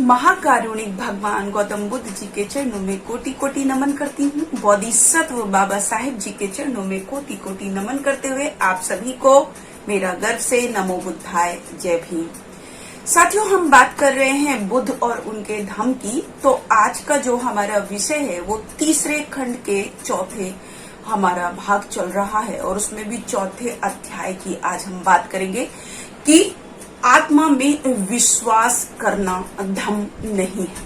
महाकारुणिक भगवान गौतम बुद्ध जी के चरणों में कोटि कोटि नमन करती हूँ। बोधिसत्व बाबा साहेब जी के चरणों में कोटि कोटि नमन करते हुए आप सभी को मेरा गर्व से नमो बुद्धाय, जय भीम। साथियों, हम बात कर रहे हैं बुद्ध और उनके धम्म की। तो आज का जो हमारा विषय है वो तीसरे खंड के चौथे हमारा भाग चल रहा है और उसमें भी चौथे अध्याय की आज हम बात करेंगे कि आत्मा में विश्वास करना धम्म नहीं है।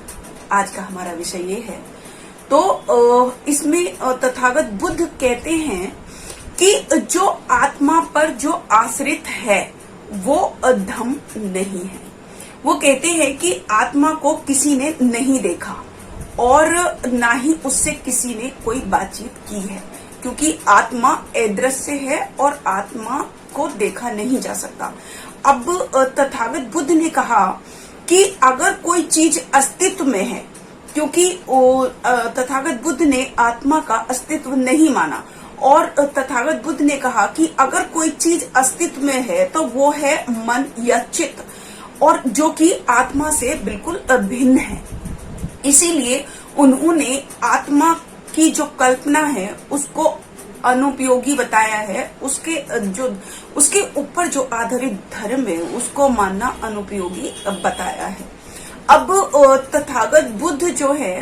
आज का हमारा विषय ये है। तो इसमें तथागत बुद्ध कहते हैं कि जो आत्मा पर जो आश्रित है वो धम्म नहीं है। वो कहते हैं कि आत्मा को किसी ने नहीं देखा और ना ही उससे किसी ने कोई बातचीत की है, क्योंकि आत्मा अदृश्य है और आत्मा को देखा नहीं जा सकता। अब तथागत बुद्ध ने कहा कि अगर कोई चीज अस्तित्व में है, क्योंकि तथागत बुद्ध ने आत्मा का अस्तित्व नहीं माना, और तथागत बुद्ध ने कहा कि अगर कोई चीज अस्तित्व में है तो वो है मन या चित्त, और जो कि आत्मा से बिल्कुल भिन्न है। इसीलिए उन्होंने आत्मा की जो कल्पना है उसको अनुपयोगी बताया है। उसके ऊपर जो आधारित धर्म है उसको मानना अनुपयोगी बताया है। अब तथागत बुद्ध जो है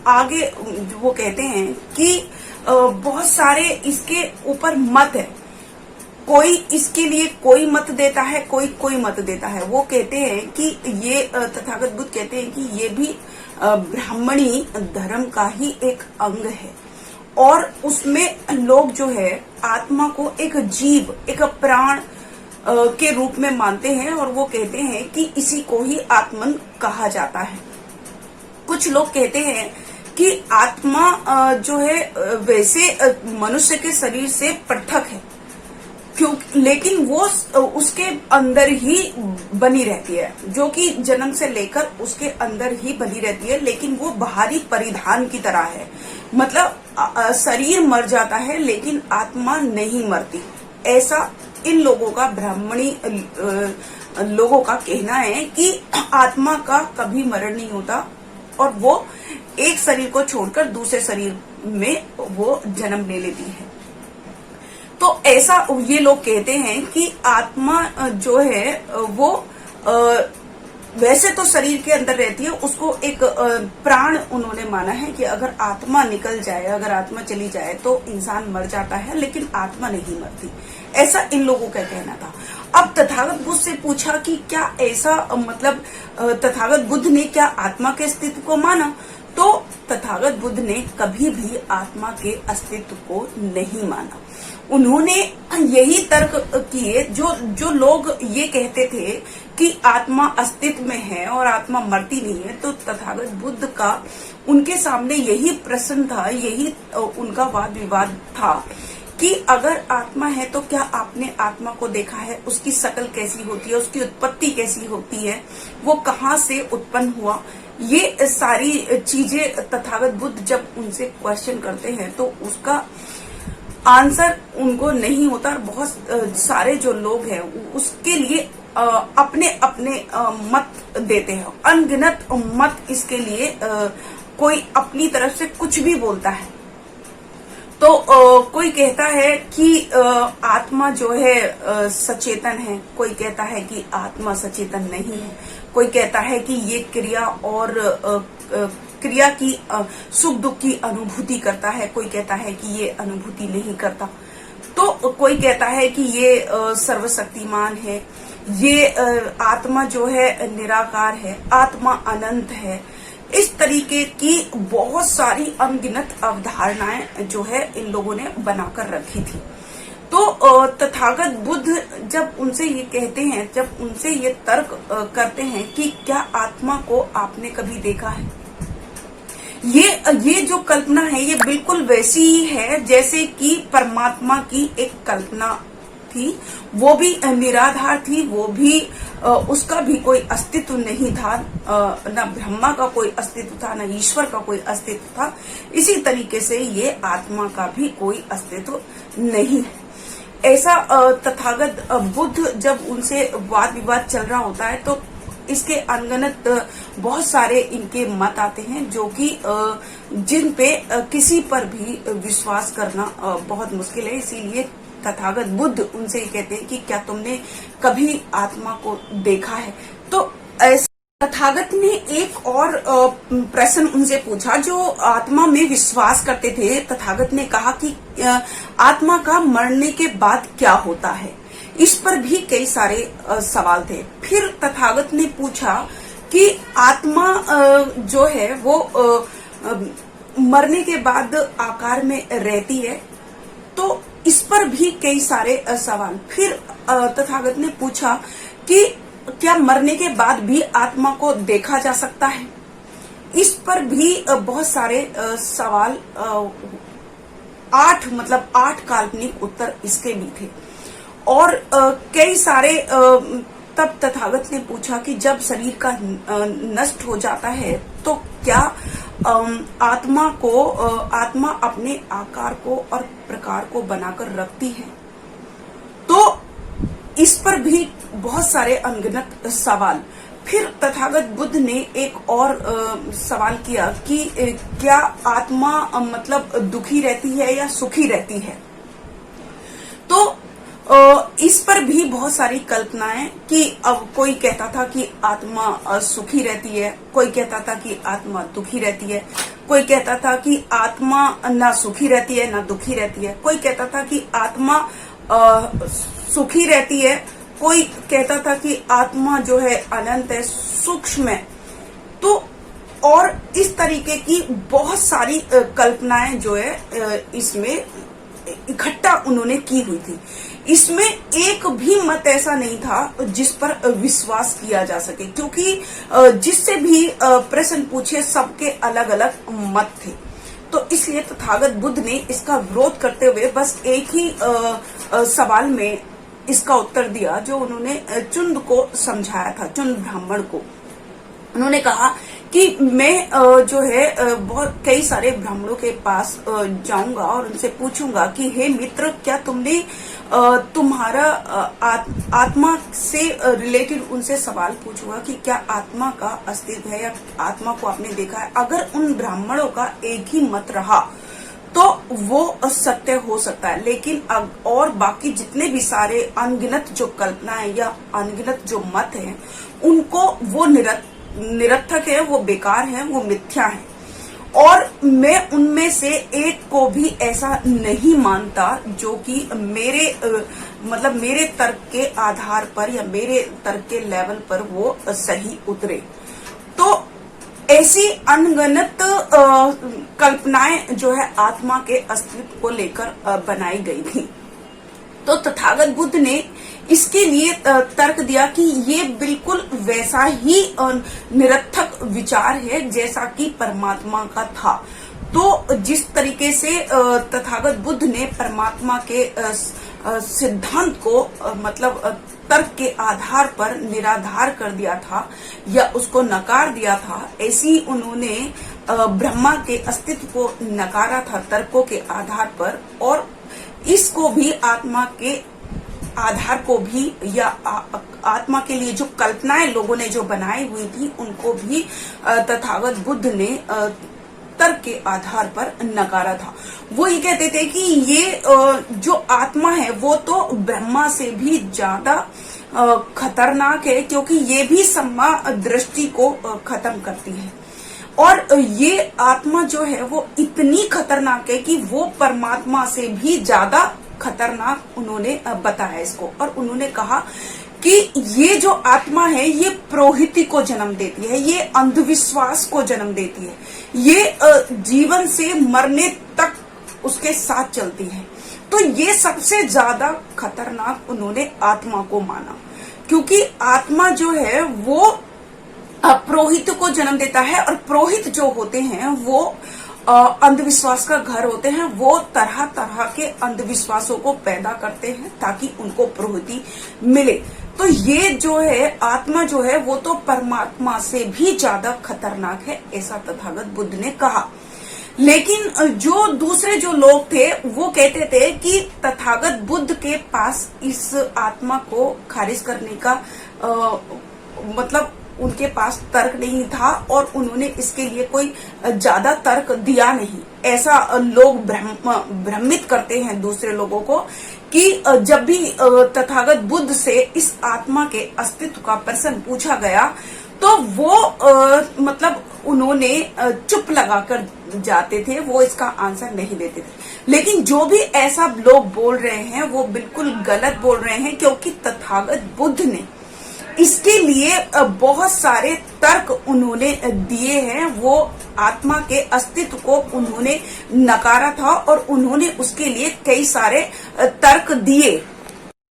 आगे वो कहते हैं कि बहुत सारे इसके ऊपर मत है। कोई इसके लिए कोई मत देता है, कोई मत देता है। वो कहते हैं कि ये तथागत बुद्ध कहते हैं कि ये भी ब्राह्मणी धर्म का ही एक अंग है, और उसमें लोग जो है आत्मा को एक जीव, एक प्राण के रूप में मानते हैं, और वो कहते हैं कि इसी को ही आत्मन कहा जाता है। कुछ लोग कहते हैं कि आत्मा जो है वैसे मनुष्य के शरीर से पृथक है, लेकिन वो उसके अंदर ही बनी रहती है, जो कि जन्म से लेकर उसके अंदर ही बनी रहती है, लेकिन वो बाहरी परिधान की तरह है। मतलब शरीर मर जाता है लेकिन आत्मा नहीं मरती। ऐसा इन लोगों का, ब्राह्मणी लोगों का कहना है कि आत्मा का कभी मरण नहीं होता और वो एक शरीर को छोड़कर दूसरे शरीर में वो जन्म ले लेती है। तो ऐसा ये लोग कहते हैं कि आत्मा जो है वो वैसे तो शरीर के अंदर रहती है, उसको एक प्राण उन्होंने माना है कि अगर आत्मा निकल जाए, अगर आत्मा चली जाए तो इंसान मर जाता है, लेकिन आत्मा नहीं मरती। ऐसा इन लोगों का कहना था। अब तथागत बुद्ध से पूछा कि क्या ऐसा, मतलब तथागत बुद्ध ने क्या आत्मा के अस्तित्व को माना? तो तथागत बुद्ध ने कभी भी आत्मा के अस्तित्व को नहीं माना। उन्होंने यही तर्क किए, जो लोग ये कहते थे कि आत्मा अस्तित्व में है और आत्मा मरती नहीं है, तो तथागत बुद्ध का उनके सामने यही प्रश्न था, यही उनका वाद विवाद था कि अगर आत्मा है तो क्या आपने आत्मा को देखा है? उसकी शक्ल कैसी होती है, उसकी उत्पत्ति कैसी होती है, वो कहाँ से उत्पन्न हुआ? ये सारी चीजें तथागत बुद्ध जब उनसे क्वेश्चन करते हैं तो उसका आंसर उनको नहीं होता। बहुत सारे जो लोग हैं उसके लिए अपने अपने मत देते हैं, अनगिनत मत इसके लिए कोई अपनी तरफ से कुछ भी बोलता है। तो कोई कहता है कि आत्मा जो है सचेतन है, कोई कहता है कि आत्मा सचेतन नहीं है, कोई कहता है कि ये क्रिया और क्रिया की सुख दुख की अनुभूति करता है, कोई कहता है कि ये अनुभूति नहीं करता। तो कोई कहता है कि ये सर्वशक्तिमान है, ये आत्मा जो है निराकार है, आत्मा अनंत है। इस तरीके की बहुत सारी अनगिनत अवधारणाएं जो है इन लोगों ने बनाकर रखी थी। तो तथागत बुद्ध जब उनसे ये कहते हैं, जब उनसे ये तर्क करते हैं कि क्या आत्मा को आपने कभी देखा है, ये जो कल्पना है ये बिल्कुल वैसी ही है जैसे कि परमात्मा की एक कल्पना थी। वो भी निराधार थी, वो भी उसका भी कोई अस्तित्व नहीं था, न ब्रह्मा का कोई अस्तित्व था, न ईश्वर का कोई अस्तित्व था। इसी तरीके से ये आत्मा का भी कोई अस्तित्व नहीं है। ऐसा तथागत बुद्ध जब उनसे वाद विवाद चल रहा होता है तो इसके अनगिनत बहुत सारे इनके मत आते हैं जो कि जिन पे किसी पर भी विश्वास करना बहुत मुश्किल है। इसीलिए तथागत बुद्ध उनसे कहते हैं कि क्या तुमने कभी आत्मा को देखा है। तो ऐसे तथागत ने एक और प्रश्न उनसे पूछा जो आत्मा में विश्वास करते थे। तथागत ने कहा कि आत्मा का मरने के बाद क्या होता है। इस पर भी कई सारे सवाल थे। फिर तथागत ने पूछा कि आत्मा जो है वो मरने के बाद आकार में रहती है, तो इस पर भी कई सारे सवाल। फिर तथागत ने पूछा कि क्या मरने के बाद भी आत्मा को देखा जा सकता है। इस पर भी बहुत सारे सवाल, 8 काल्पनिक उत्तर इसके भी थे। और कई सारे तब तथागत ने पूछा कि जब शरीर का नष्ट हो जाता है तो क्या आत्मा अपने आकार को और प्रकार को बनाकर रखती है। तो इस पर भी बहुत सारे अनगिनत सवाल। फिर तथागत बुद्ध ने एक और सवाल किया कि क्या आत्मा मतलब दुखी रहती है या सुखी रहती है। तो इस पर भी बहुत सारी कल्पनाएं कि अब कोई कहता था कि आत्मा सुखी रहती है, कोई कहता था कि आत्मा दुखी रहती है, कोई कहता था कि आत्मा ना सुखी रहती है ना दुखी रहती है, कोई कहता था कि आत्मा सुखी रहती है, कोई कहता था कि आत्मा जो है अनंत है, सूक्ष्म है। तो और इस तरीके की बहुत सारी कल्पनाएं जो है इसमें इकट्ठा उन्होंने की हुई थी। इसमें एक भी मत ऐसा नहीं था जिस पर विश्वास किया जा सके, क्योंकि जिससे भी प्रश्न पूछे सबके अलग अलग मत थे। तो इसलिए तथागत बुद्ध ने इसका विरोध करते हुए बस एक ही सवाल में इसका उत्तर दिया जो उन्होंने चुंद को समझाया था, चुंद ब्राह्मण को। उन्होंने कहा कि मैं जो है बहुत कई सारे ब्राह्मणों के पास जाऊंगा और उनसे पूछूंगा कि हे मित्र, क्या तुमने तुम्हारा आत्मा से रिलेटेड उनसे सवाल पूछूंगा कि क्या आत्मा का अस्तित्व है या आत्मा को आपने देखा है। अगर उन ब्राह्मणों का एक ही मत रहा तो वो सत्य हो सकता है, लेकिन और बाकी जितने भी सारे अनगिनत जो कल्पनाएं या अनगिनत जो मत हैं उनको वो निरर्थक है, वो बेकार है, वो मिथ्या है। और मैं उनमें से एक को भी ऐसा नहीं मानता जो कि मेरे तर्क के आधार पर या मेरे तर्क के लेवल पर वो सही उतरे। तो ऐसी अनगिनत कल्पनाएं जो है आत्मा के अस्तित्व को लेकर बनाई गई थी। तो तथागत बुद्ध ने इसके लिए तर्क दिया कि ये बिल्कुल वैसा ही निरर्थक विचार है जैसा कि परमात्मा का था। तो जिस तरीके से तथागत बुद्ध ने परमात्मा के सिद्धांत को तर्क के आधार पर निराधार कर दिया था या उसको नकार दिया था, ऐसी उन्होंने ब्रह्मा के अस्तित्व को नकारा था तर्कों के आधार पर। और इसको भी आत्मा के आधार को भी या आत्मा के लिए जो कल्पनाएं लोगों ने जो बनाई हुई थी उनको भी तथागत बुद्ध ने तर्क के आधार पर नकारा था। वो ये कहते थे कि ये जो आत्मा है वो तो ब्रह्मा से भी ज्यादा खतरनाक है, क्योंकि ये भी सम्मा दृष्टि को खत्म करती है। और ये आत्मा जो है वो इतनी खतरनाक है कि वो परमात्मा से भी ज्यादा खतरनाक उन्होंने बताया इसको। और उन्होंने कहा कि ये जो आत्मा है ये प्रोहिति को जन्म देती है, ये अंधविश्वास को जन्म देती है, ये जीवन से मरने तक उसके साथ चलती है। तो ये सबसे ज्यादा खतरनाक उन्होंने आत्मा को माना, क्योंकि आत्मा जो है वो पुरोहित को जन्म देता है। और पुरोहित जो होते हैं वो अंधविश्वास का घर होते हैं, वो तरह तरह के अंधविश्वासों को पैदा करते हैं ताकि उनको पुरोहिती मिले। तो ये जो है आत्मा जो है वो तो परमात्मा से भी ज्यादा खतरनाक है, ऐसा तथागत बुद्ध ने कहा। लेकिन जो दूसरे जो लोग थे वो कहते थे कि तथागत बुद्ध के पास इस आत्मा को खारिज करने का उनके पास तर्क नहीं था और उन्होंने इसके लिए कोई ज्यादा तर्क दिया नहीं। ऐसा लोग भ्रमित करते हैं दूसरे लोगों को कि जब भी तथागत बुद्ध से इस आत्मा के अस्तित्व का प्रश्न पूछा गया तो वो मतलब उन्होंने चुप लगाकर जाते थे, वो इसका आंसर नहीं देते थे। लेकिन जो भी ऐसा लोग बोल रहे हैं वो बिल्कुल गलत बोल रहे हैं, क्योंकि तथागत बुद्ध ने इसके लिए बहुत सारे तर्क उन्होंने दिए हैं। वो आत्मा के अस्तित्व को उन्होंने नकारा था और उन्होंने उसके लिए कई सारे तर्क दिए।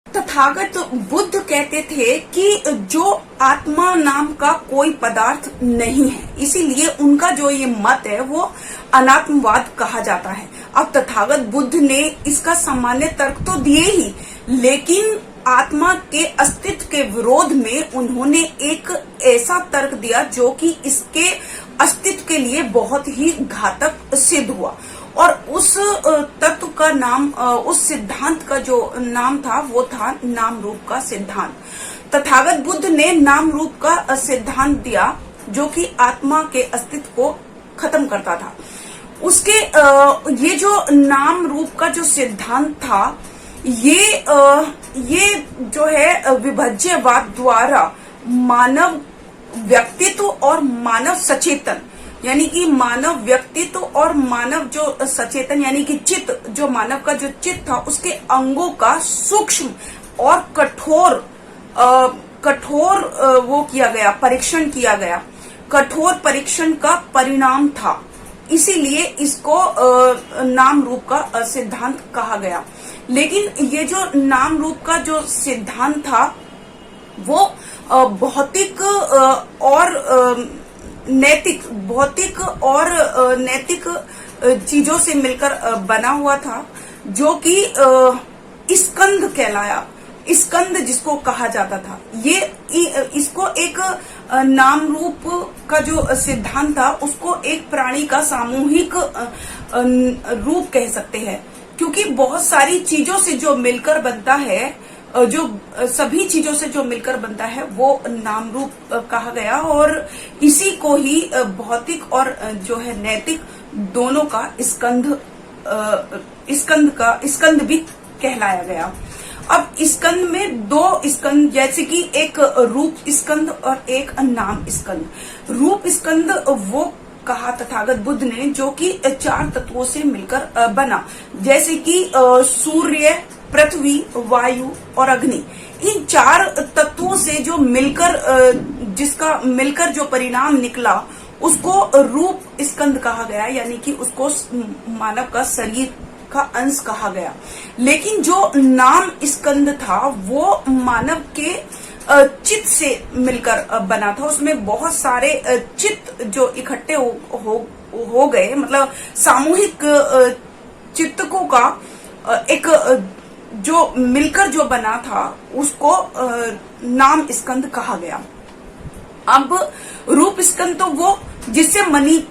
तथागत बुद्ध कहते थे कि जो आत्मा नाम का कोई पदार्थ नहीं है, इसीलिए उनका जो ये मत है वो अनात्मवाद कहा जाता है। अब तथागत बुद्ध ने इसका सामान्य तर्क तो दिए ही, लेकिन आत्मा के अस्तित्व के विरोध में उन्होंने एक ऐसा तर्क दिया जो कि इसके अस्तित्व के लिए बहुत ही घातक सिद्ध हुआ। और उस तत्व का नाम, उस सिद्धांत का जो नाम था वो था नाम रूप का सिद्धांत। तथागत बुद्ध ने नाम रूप का सिद्धांत दिया जो कि आत्मा के अस्तित्व को खत्म करता था। उसके ये जो नाम रूप का जो सिद्धांत था ये जो है विभज्यवाद द्वारा मानव व्यक्तित्व और मानव सचेतन, यानी कि मानव व्यक्तित्व और मानव जो सचेतन यानी कि चित्त, जो मानव का जो चित्त था उसके अंगों का सूक्ष्म और कठोर वो किया गया, परीक्षण किया गया, कठोर परीक्षण का परिणाम था। इसीलिए इसको नाम रूप का सिद्धांत कहा गया। लेकिन ये जो नाम रूप का जो सिद्धांत था वो भौतिक और नैतिक चीजों से मिलकर बना हुआ था, जो कि स्कंद कहलाया। स्कंद जिसको कहा जाता था, ये इसको एक नाम रूप का जो सिद्धांत था उसको एक प्राणी का सामूहिक रूप कह सकते हैं, क्योंकि बहुत सारी चीजों से जो मिलकर बनता है, जो सभी चीजों से जो मिलकर बनता है वो नाम रूप कहा गया। और इसी को ही भौतिक और जो है नैतिक दोनों का स्कंद भी कहलाया गया। अब स्कंद में दो स्कंद, जैसे कि एक रूप स्कंद और एक नाम स्कंद। रूप स्कंद वो कहा तथागत बुद्ध ने जो कि 4 तत्वों से मिलकर बना, जैसे कि सूर्य, पृथ्वी, वायु और अग्नि। इन 4 तत्वों से जो मिलकर जिसका मिलकर जो परिणाम निकला उसको रूप स्कंद कहा गया, यानी कि उसको मानव का शरीर का अंश कहा गया। लेकिन जो नाम स्कंद था वो मानव के चित्त से मिलकर बना था। उसमें बहुत सारे चित्त जो इकट्ठे हो गए, मतलब सामूहिक चित्तकों का एक जो मिलकर जो बना था उसको नाम स्कंद कहा गया। अब रूप स्कंद तो वो जिससे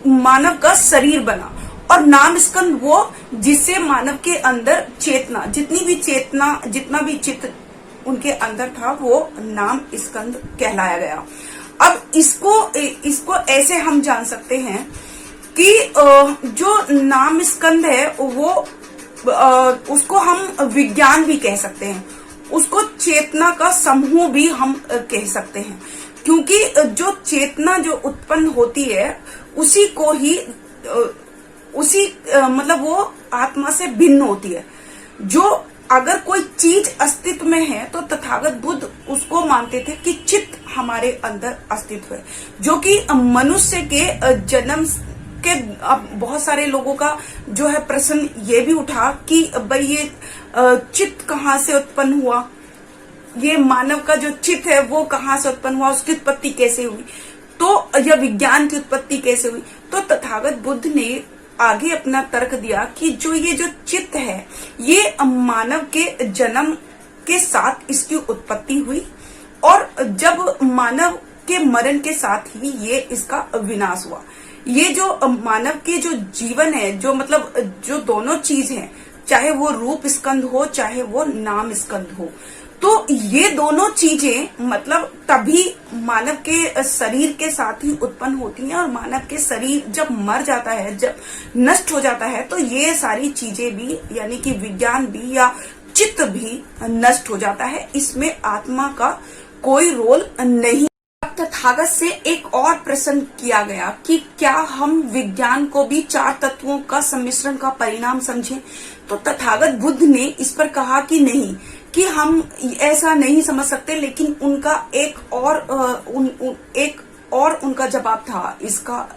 मानव का शरीर बना, और नाम स्कंद वो जिससे मानव के अंदर चेतना, जितना भी चित्त उनके अंदर था वो नाम स्कंद कहलाया गया। अब इसको ऐसे हम जान सकते हैं कि जो नाम स्कंद है वो उसको हम विज्ञान भी कह सकते हैं, उसको चेतना का समूह भी हम कह सकते हैं, क्योंकि जो चेतना जो उत्पन्न होती है उसी को ही मतलब वो आत्मा से भिन्न होती है। जो अगर कोई चीज अस्तित्व में है तो तथागत बुद्ध उसको मानते थे कि चित्त हमारे अंदर अस्तित्व है, जो कि मनुष्य के जन्म के अब बहुत सारे लोगों का जो है प्रश्न ये भी उठा कि भाई ये चित्त कहाँ से उत्पन्न हुआ, ये मानव का जो चित्त है वो कहाँ से उत्पन्न हुआ, उसकी उत्पत्ति कैसे हुई, तो यह विज्ञान की उत्पत्ति कैसे हुई। तो तथागत बुद्ध ने आगे अपना तर्क दिया कि ये जो चित्त है ये मानव के जन्म के साथ इसकी उत्पत्ति हुई, और जब मानव के मरण के साथ ही ये इसका विनाश हुआ। ये जो मानव के जो जीवन है, जो मतलब जो दोनों चीज है, चाहे वो रूप स्कंद हो चाहे वो नाम स्कंद हो, तो ये दोनों चीजें मतलब तभी मानव के शरीर के साथ ही उत्पन्न होती हैं, और मानव के शरीर जब मर जाता है, जब नष्ट हो जाता है, तो ये सारी चीजें भी यानी कि विज्ञान भी या चित्त भी नष्ट हो जाता है। इसमें आत्मा का कोई रोल नहीं। तथागत से एक और प्रश्न किया गया कि क्या हम विज्ञान को भी 4 तत्वों का सम्मिश्रण का परिणाम समझें? तो तथागत बुद्ध ने इस पर कहा कि नहीं, कि हम ऐसा नहीं समझ सकते। लेकिन उनका एक और उनका जवाब था इसका,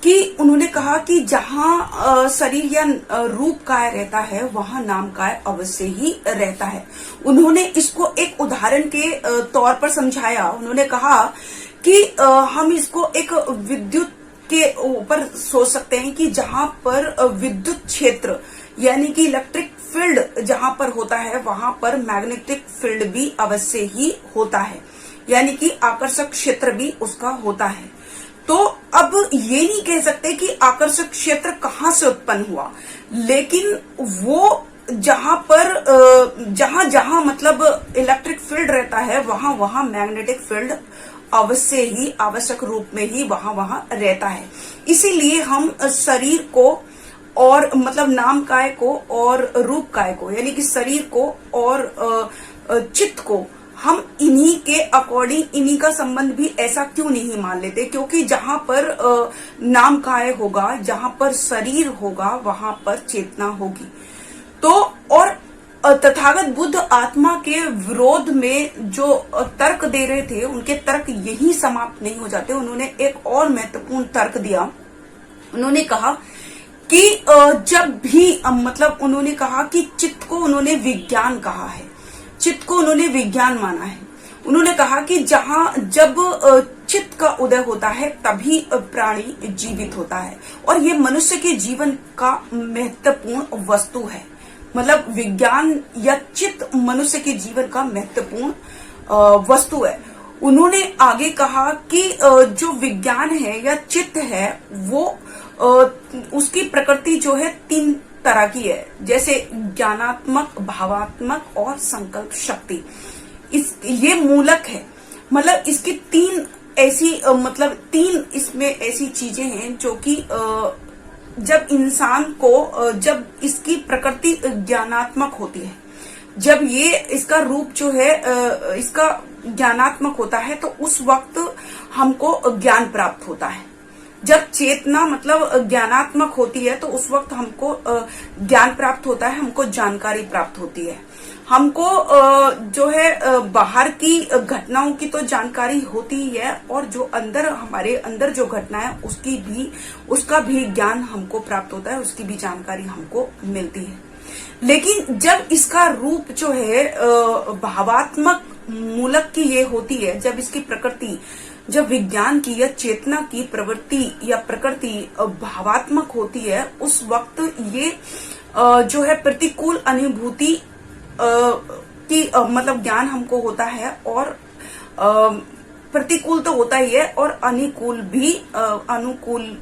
कि उन्होंने कहा कि जहां शरीर या रूप काय रहता है वहां नाम काय अवश्य ही रहता है। उन्होंने इसको एक उदाहरण के तौर पर समझाया। उन्होंने कहा कि हम इसको एक विद्युत के ऊपर सोच सकते हैं कि जहां पर विद्युत क्षेत्र यानी कि इलेक्ट्रिक फील्ड जहां पर होता है वहां पर मैग्नेटिक फील्ड भी अवश्य ही होता है, यानी कि आकर्षक क्षेत्र भी उसका होता है। तो अब ये नहीं कह सकते कि आकर्षक क्षेत्र कहाँ से उत्पन्न हुआ, लेकिन वो जहां पर जहां जहां मतलब इलेक्ट्रिक फील्ड रहता है वहां वहां मैग्नेटिक फील्ड अवश्य ही आवश्यक रूप में ही वहां वहां रहता है। इसीलिए हम शरीर को और मतलब नाम काय को और रूप काय को यानी कि शरीर को और चित्त को हम इन्हीं के अकॉर्डिंग इन्हीं का संबंध भी ऐसा क्यों नहीं मान लेते? क्योंकि जहां पर नाम काय होगा, जहां पर शरीर होगा, वहां पर चेतना होगी। तो और तथागत बुद्ध आत्मा के विरोध में जो तर्क दे रहे थे, उनके तर्क यही समाप्त नहीं हो जाते। उन्होंने एक और महत्वपूर्ण तर्क दिया। उन्होंने कहा कि जब भी मतलब उन्होंने कहा कि चित्त को उन्होंने विज्ञान कहा है, चित्त को उन्होंने विज्ञान माना है। उन्होंने कहा कि जब चित्त का उदय होता है तभी प्राणी जीवित होता है, और ये मनुष्य के जीवन का महत्वपूर्ण वस्तु है। मतलब विज्ञान या चित्त मनुष्य के जीवन का महत्वपूर्ण वस्तु है। उन्होंने आगे कहा कि जो विज्ञान है या चित्त है वो उसकी प्रकृति जो है 3 तरह की है, जैसे ज्ञानात्मक, भावात्मक और संकल्प शक्ति। ये मूलक है। मतलब इसकी 3 ऐसी मतलब 3 इसमें ऐसी चीजें हैं जो कि जब इंसान को जब इसकी प्रकृति ज्ञानात्मक होती है, जब ये इसका रूप जो है इसका ज्ञानात्मक होता है, तो उस वक्त हमको ज्ञान प्राप्त होता है। जब चेतना मतलब ज्ञानात्मक होती है तो उस वक्त हमको ज्ञान प्राप्त होता है, हमको जानकारी प्राप्त होती है। हमको जो है बाहर की घटनाओं की तो जानकारी होती ही है, और जो अंदर हमारे अंदर जो घटना है उसका भी ज्ञान हमको प्राप्त होता है, उसकी भी जानकारी हमको मिलती है। लेकिन जब इसका रूप जो है भावात्मक मूलक की ये होती है, जब इसकी प्रकृति जब विज्ञान की या चेतना की प्रवृत्ति या प्रकृति भावात्मक होती है, उस वक्त ये जो है प्रतिकूल अनुभूति की मतलब ज्ञान हमको होता है, और प्रतिकूल तो होता ही है और अनुकूल भी अनुकूल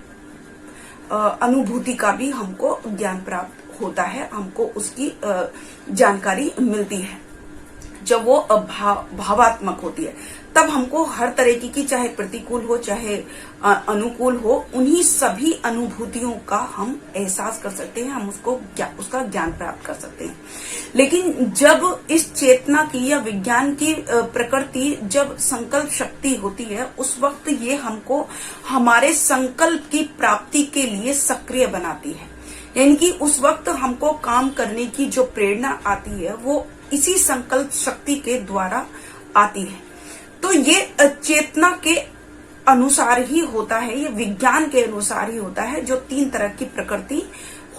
अनुभूति का भी हमको ज्ञान प्राप्त होता है, हमको उसकी जानकारी मिलती है। जब वो भावात्मक होती है तब हमको हर तरह की चाहे प्रतिकूल हो चाहे अनुकूल हो, उन्हीं सभी अनुभूतियों का हम एहसास कर सकते हैं, हम उसका ज्ञान प्राप्त कर सकते हैं। लेकिन जब इस चेतना की या विज्ञान की प्रकृति जब संकल्प शक्ति होती है, उस वक्त ये हमको हमारे संकल्प की प्राप्ति के लिए सक्रिय बनाती है। यानी कि उस वक्त हमको काम करने की जो प्रेरणा आती है वो इसी संकल्प शक्ति के द्वारा आती है। तो ये चेतना के अनुसार ही होता है, ये विज्ञान के अनुसार ही होता है, जो 3 तरह की प्रकृति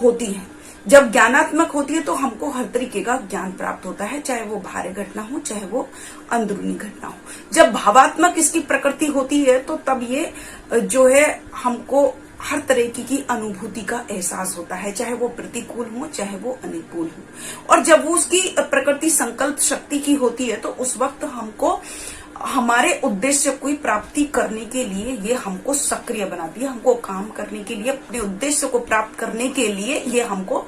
होती है। जब ज्ञानात्मक होती है तो हमको हर तरीके का ज्ञान प्राप्त होता है, चाहे वो बाहरी घटना हो चाहे वो अंदरूनी घटना हो। जब भावात्मक इसकी प्रकृति होती है तो तब ये जो है हमको हर तरह की अनुभूति का एहसास होता है, चाहे वो प्रतिकूल हो चाहे वो अनुकूल हो। और जब वो उसकी प्रकृति संकल्प शक्ति की होती है तो उस वक्त हमको हमारे उद्देश्य को प्राप्ति करने के लिए ये हमको सक्रिय बनाती है, हमको काम करने के लिए, अपने उद्देश्य को प्राप्त करने के लिए ये हमको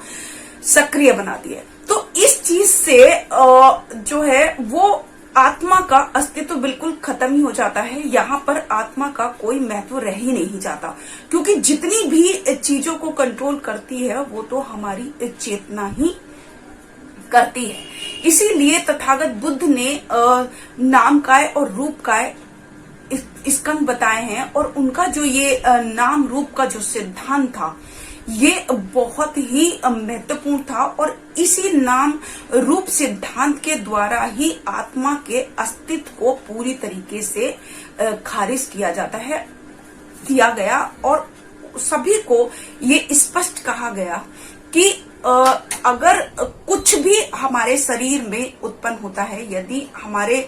सक्रिय बनाती है। तो इस चीज से जो है वो आत्मा का अस्तित्व बिल्कुल खत्म ही हो जाता है। यहाँ पर आत्मा का कोई महत्व रह ही नहीं जाता, क्योंकि जितनी भी चीजों को कंट्रोल करती है वो तो हमारी चेतना ही करती है। इसीलिए तथागत बुद्ध ने नामकाय और रूपकाय स्कंद बताए हैं, और उनका जो ये नाम रूप का जो सिद्धांत था ये बहुत ही महत्वपूर्ण था, और इसी नाम रूप सिद्धांत के द्वारा ही आत्मा के अस्तित्व को पूरी तरीके से खारिज किया गया और सभी को ये स्पष्ट कहा गया कि अगर कुछ भी हमारे शरीर में उत्पन्न होता है, यदि हमारे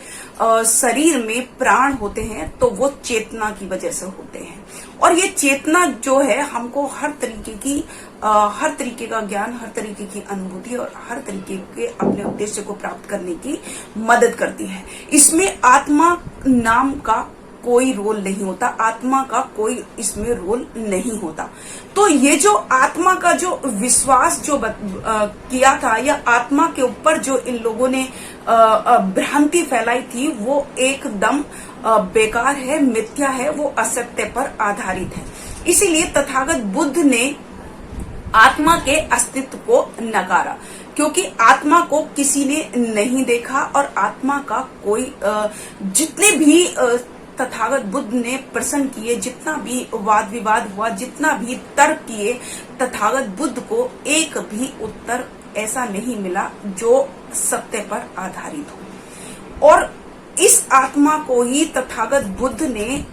शरीर में प्राण होते हैं तो वो चेतना की वजह से होते हैं, और ये चेतना जो है हमको हर तरीके का ज्ञान, हर तरीके की अनुभूति और हर तरीके के अपने उद्देश्य को प्राप्त करने की मदद करती है। इसमें आत्मा नाम का कोई रोल नहीं होता, आत्मा का कोई इसमें रोल नहीं होता। तो ये जो आत्मा का जो विश्वास जो किया था, या आत्मा के ऊपर जो इन लोगों ने भ्रांति फैलाई थी, वो एकदम बेकार है, मिथ्या है, वो असत्य पर आधारित है। इसीलिए तथागत बुद्ध ने आत्मा के अस्तित्व को नकारा, क्योंकि आत्मा को किसी ने नहीं देखा, और आत्मा का कोई जितने भी तथागत बुद्ध ने प्रश्न किए, जितना भी वाद विवाद हुआ, जितना भी तर्क किए, तथागत बुद्ध को एक भी उत्तर ऐसा नहीं मिला जो सत्य पर आधारित हो। और इस आत्मा को ही तथागत बुद्ध ने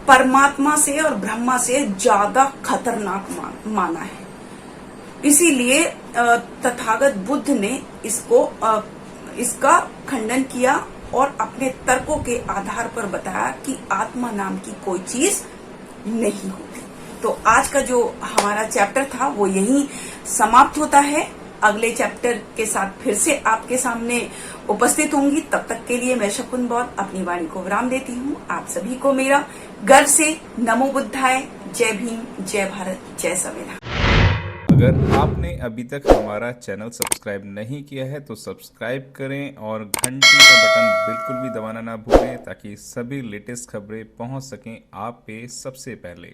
परमात्मा से और ब्रह्मा से ज्यादा खतरनाक माना है। इसीलिए तथागत बुद्ध ने इसका खंडन किया और अपने तर्कों के आधार पर बताया कि आत्मा नाम की कोई चीज नहीं होती। तो आज का जो हमारा चैप्टर था वो यहीं समाप्त होता है। अगले चैप्टर के साथ फिर से आपके सामने उपस्थित होंगी। तब तक के लिए मैं शकुन बौद्ध अपनी वाणी को विराम देती हूँ। आप सभी को मेरा गर्व से नमो बुद्धाय, जय भीम, जय भारत, जय संविधान। अगर आपने अभी तक हमारा चैनल सब्सक्राइब नहीं किया है तो सब्सक्राइब करें और घंटी का बटन बिल्कुल भी दबाना ना भूलें, ताकि सभी लेटेस्ट खबरें पहुंच सकें आप पे सबसे पहले।